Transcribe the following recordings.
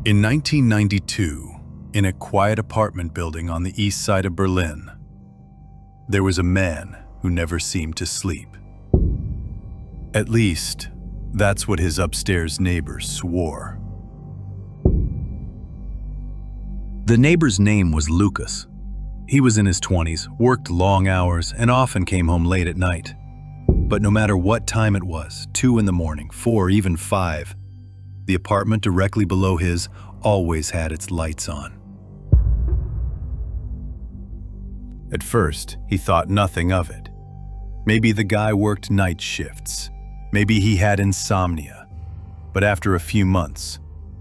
In 1992, in a quiet apartment building on the east side of Berlin, there was a man who never seemed to sleep. At least, that's what his upstairs neighbors swore. The neighbor's name was Lucas. He was in his 20s, worked long hours, and often came home late at night. But no matter what time it was, 2 in the morning, 4, even 5, the apartment directly below his always had its lights on. At first, he thought nothing of it. Maybe the guy worked night shifts. Maybe he had insomnia. But after a few months,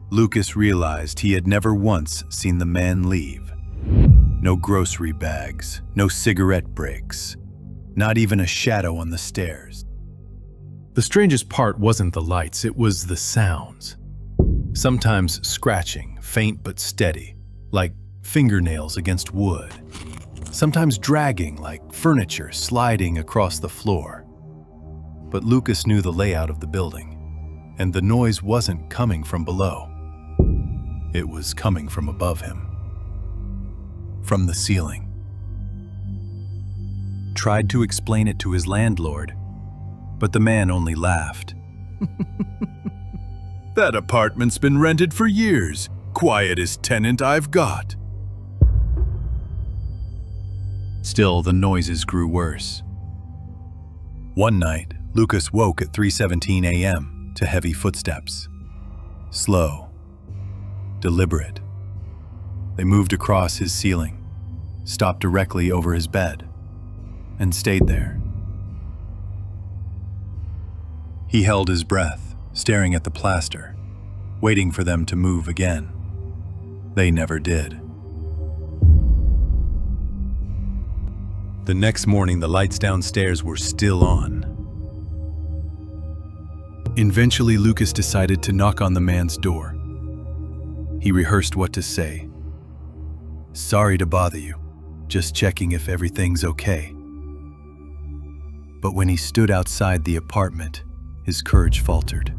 Lucas realized he had never once seen the man leave. No grocery bags, no cigarette breaks, not even a shadow on the stairs. The strangest part wasn't the lights, it was the sounds. Sometimes scratching, faint but steady, like fingernails against wood. Sometimes dragging, like furniture sliding across the floor. But Lucas knew the layout of the building, and the noise wasn't coming from below. It was coming from above him. From the ceiling. Tried to explain it to his landlord, but the man only laughed. That apartment's been rented for years. Quietest tenant I've got. Still, the noises grew worse. One night, Lucas woke at 3:17 a.m. to heavy footsteps. Slow, deliberate. They moved across his ceiling, stopped directly over his bed, and stayed there. He held his breath, staring at the plaster, waiting for them to move again. They never did. The next morning, the lights downstairs were still on. Eventually, Lucas decided to knock on the man's door. He rehearsed what to say. "Sorry to bother you, just checking if everything's okay." But when he stood outside the apartment, his courage faltered.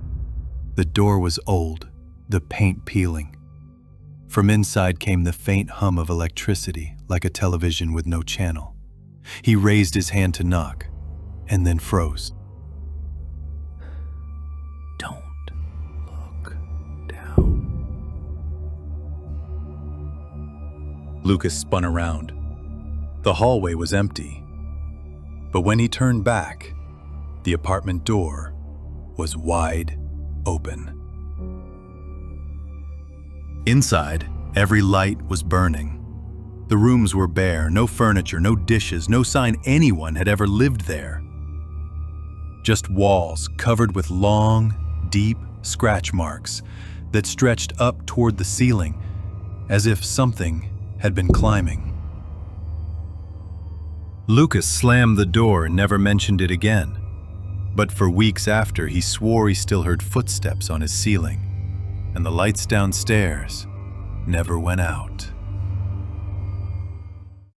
The door was old, the paint peeling. From inside came the faint hum of electricity, like a television with no channel. He raised his hand to knock, and then froze. "Don't look down." Lucas spun around. The hallway was empty. But when he turned back, the apartment door was wide open. Inside, every light was burning. The rooms were bare, no furniture, no dishes, no sign anyone had ever lived there. Just walls covered with long, deep scratch marks that stretched up toward the ceiling, as if something had been climbing. Lucas slammed the door and never mentioned it again. But for weeks after, he swore he still heard footsteps on his ceiling, and the lights downstairs never went out.